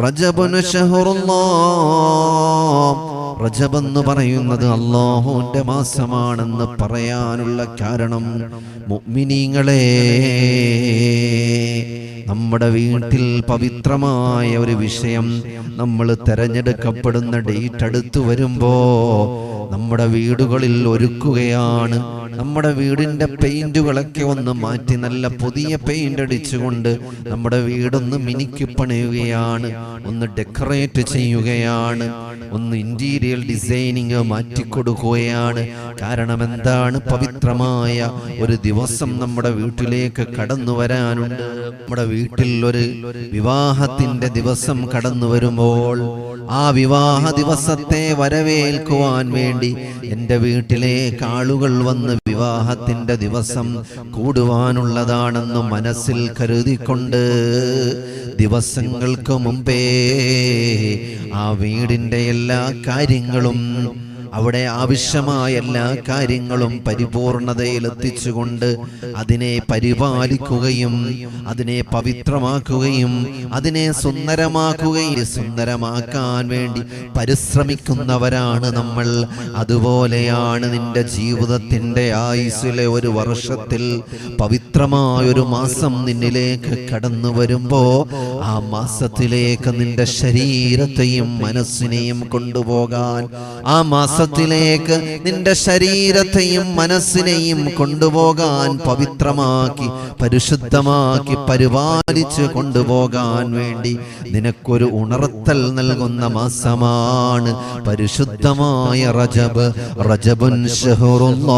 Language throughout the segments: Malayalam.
റജബുൻ ഷഹറുല്ലാഹ്. റജബ് എന്ന് പറയുന്നത് അല്ലാഹുവിന്റെ മാസമാണെന്ന് പറയാനുള്ള കാരണം, മുഅ്മിനീങ്ങളെ, നമ്മുടെ വീട്ടിൽ പവിത്രമായ ഒരു വിഷയം നമ്മൾ തിരഞ്ഞെടുക്കപ്പെടുന്ന ഡേറ്റ് അടുത്തു വരുമ്പോ നമ്മുടെ വീടുകളിൽ ഒരുക്കുകയാണ്. നമ്മുടെ വീടിന്റെ പെയിന്റുകളൊക്കെ ഒന്ന് മാറ്റി നല്ല പുതിയ പെയിന്റ് അടിച്ചുകൊണ്ട് നമ്മുടെ വീടൊന്ന് മിനുക്കി പണിയുകയാണ്, ഒന്ന് ഡെക്കറേറ്റ് ചെയ്യുകയാണ്, ഒന്ന് ഇന്റീരിയർ ഡിസൈനിങ് മാറ്റിക്കൊടുക്കുകയാണ്. കാരണം എന്താണ്? പവിത്രമായ ഒരു ദിവസം നമ്മുടെ വീട്ടിലേക്ക് കടന്നു വരാനുണ്ട്. നമ്മുടെ വീട്ടിൽ ഒരു വിവാഹത്തിന്റെ ദിവസം കടന്നു വരുമ്പോൾ ആ വിവാഹ ദിവസത്തെ വരവേൽക്കുവാൻ വേണ്ടി എൻ്റെ വീട്ടിലേക്ക് ആളുകൾ വന്ന് വിവാഹത്തിന്റെ ദിവസം കൂടുവാനുള്ളതാണെന്ന് മനസ്സിൽ കരുതിക്കൊണ്ട് ദിവസങ്ങൾക്ക് മുമ്പേ ആ വീടിന്റെ എല്ലാ കാര്യങ്ങളും, അവിടെ ആവശ്യമായ എല്ലാ കാര്യങ്ങളും പരിപൂർണതയിൽ എത്തിച്ചുകൊണ്ട് അതിനെ പരിപാലിക്കുകയും അതിനെ പവിത്രമാക്കുകയും അതിനെ സുന്ദരമാക്കാൻ വേണ്ടി പരിശ്രമിക്കുന്നവരാണ് നമ്മൾ. അതുപോലെയാണ് നിന്റെ ജീവിതത്തിന്റെ ആയുസ്സിലെ ഒരു വർഷത്തിൽ പവിത്രമായൊരു മാസം നിന്നിലേക്ക് കടന്നു വരുമ്പോ ആ മാസത്തിലേക്ക് നിന്റെ ശരീരത്തെയും മനസ്സിനെയും കൊണ്ടുപോകാൻ, ആ മാസത്തിലേക്ക് നിന്റെ ശരീരത്തെയും മനസ്സിനെയും കൊണ്ടുപോകാൻ, പവിത്രമാക്കി പരിശുദ്ധമാക്കി പരിപാലിച്ച് കൊണ്ടുപോകാൻ വേണ്ടി നിനക്കൊരു ഉണർത്തൽ നൽകുന്ന മാസമാണ് പരിശുദ്ധമായ റജബ്. റജബുൻ ഷഹറുല്ലാഹ്,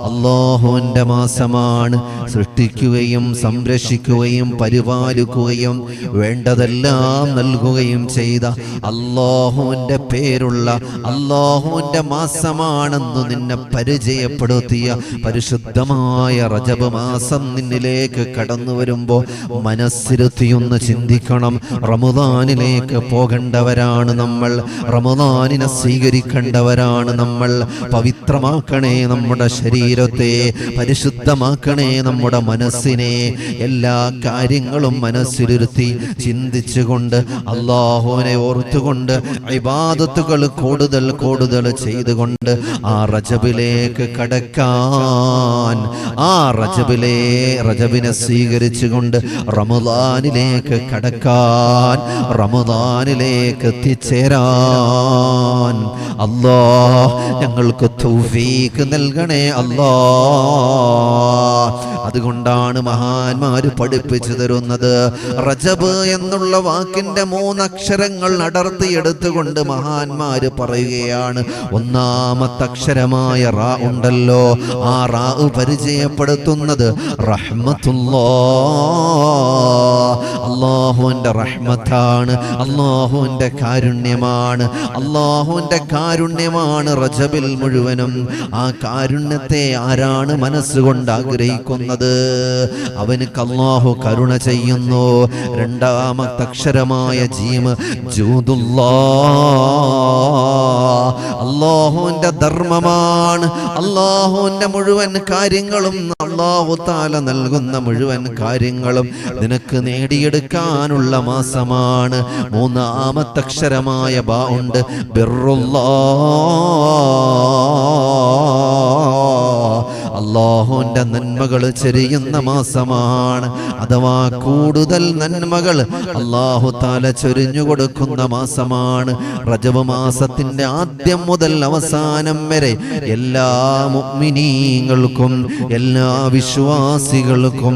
അല്ലാഹുവിന്റെ മാസമാണ്. സൃഷ്ടിക്കുകയും സംരക്ഷിക്കുകയും പരിപാലിക്കുകയും വേണ്ടതെല്ലാം നൽകുകയും ചെയ്ത അല്ലാഹുവിന്റെ പേരുള്ള അല്ലാഹുവിന്റെ മാസമാണെന്ന് നിന്നെ പരിചയപ്പെടുത്തിയ പരിശുദ്ധമായ റജബ് മാസം നിന്നിലേക്ക് കടന്നു വരുമ്പോൾ മനസ്സിരുത്തിയൊന്ന് ചിന്തിക്കണം. റമദാനിലേക്ക് പോകേണ്ടവരാണ് നമ്മൾ, റമദാനിനെ സ്വീകരിക്കേണ്ടവരാണ് നമ്മൾ. പവിത്രമാക്കണേ നമ്മുടെ ശരീരത്തെ, പരിശുദ്ധമാക്കണേ നമ്മുടെ മനസ്സിനെ. എല്ലാ കാര്യങ്ങളും മനസ്സിലിരുത്തി ചിന്തിച്ചുകൊണ്ട് അല്ലാഹുവിനെ ഓർത്തുകൊണ്ട് ഇബാദത്തുകൾ കൂടുതൽ കൂടുതൽ ചെയ്തുകൊണ്ട് ആ റജബിലേക്ക് കടക്കാൻ, ആ റജബിനെ സ്വീകരിച്ചുകൊണ്ട് റമദാനിലേക്ക് കടക്കാൻ, റമദാനിലേക്ക് എത്തിച്ചേരാൻ അല്ലാഹ് ഞങ്ങൾക്ക് തൗഫീഖ് നൽകണേ അല്ലാഹ്. അതുകൊണ്ടാണ് മഹാന്മാര് പഠിപ്പിച്ചു തരുന്നത്. റജബ് എന്നുള്ള വാക്കിന്റെ 3 അക്ഷരങ്ങൾ അടർത്തിയെടുത്തുകൊണ്ട് മഹാന്മാര് പറയുകയാണ്. ഒന്നാമത്തെ അക്ഷരമായ റാ ഉണ്ടല്ലോ, ആ റാ പരിചയപ്പെടുത്തുന്നത് റഹ്മത്തുല്ലാഹ്, അല്ലാഹുവിന്റെ റഹ്മത്താണ്, അല്ലാഹുവിന്റെ കാരുണ്യമാണ്. അല്ലാഹുവിന്റെ കാരുണ്യമാണ് റജബിൽ മുഴുവനും. ആ കാരുണ്യത്തെ ആരാണ് മനസ്സുകൊണ്ട് ആഗ്രഹിക്കുന്നത്? അവനക്ക് അല്ലാഹു കരുണ ചെയ്യുന്നു. രണ്ടാമത്തെ അക്ഷരമായ ജീം ജൂദുല്ലാഹ്, അല്ലാഹുവിന്റെ ധർമ്മമാണ്. അല്ലാഹുവിന്റെ മുഴുവൻ കാര്യങ്ങളും, അല്ലാഹു തആല നൽകുന്ന മുഴുവൻ കാര്യങ്ങളും നിനക്ക് നേടിയെടുക്കാനുള്ള മാസമാണ്. മൂന്നാമത്തെ അക്ഷരമായ ബാ ഉണ്ട്, ബിറുല്ലാഹ്, അല്ലാഹുവിന്റെ നന്മകൾ ചൊരിയുന്ന മാസമാണ്. അഥവാ കൂടുതൽ നന്മകൾ അല്ലാഹു തആല ചൊരിഞ്ഞു കൊടുക്കുന്ന മാസമാണ്. റജബ് മാസത്തിന്റെ ആദ്യം മുതൽ അവസാനം വരെ എല്ലാ മുഅ്മിനീങ്ങൾക്കും, എല്ലാ വിശ്വാസികൾക്കും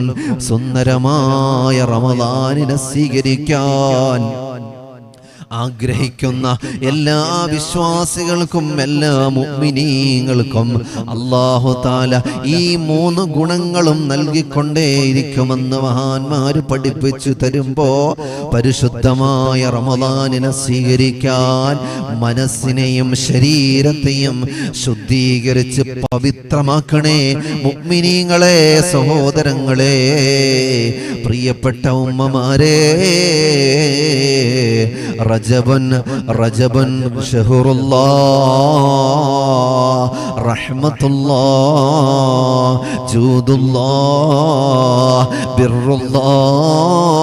സുന്ദരമായ റമദാനിനെ സ്വീകരിക്കാൻ ആഗ്രഹിക്കുന്ന എല്ലാ വിശ്വാസികൾക്കും, എല്ലാ മുഅ്മിനീങ്ങൾക്കും അല്ലാഹു തആല ഈ 3 ഗുണങ്ങളും നൽകിക്കൊണ്ടേയിരിക്കുമെന്ന് മഹാന്മാര് പഠിപ്പിച്ചു തരുമ്പോ പരിശുദ്ധമായ റമദാനിനെ സ്വീകരിക്കാൻ മനസ്സിനെയും ശരീരത്തെയും ശുദ്ധീകരിച്ച് പവിത്രമാക്കണേ മുഅ്മിനീങ്ങളെ, സഹോദരങ്ങളെ, പ്രിയപ്പെട്ട ഉമ്മമാരെ. റജബൻ ഷഹറുല്ലാഹ്, റഹ്മത്തുല്ലാഹ്, ജൂദുല്ലാഹ്, ബിറുല്ലാഹ്,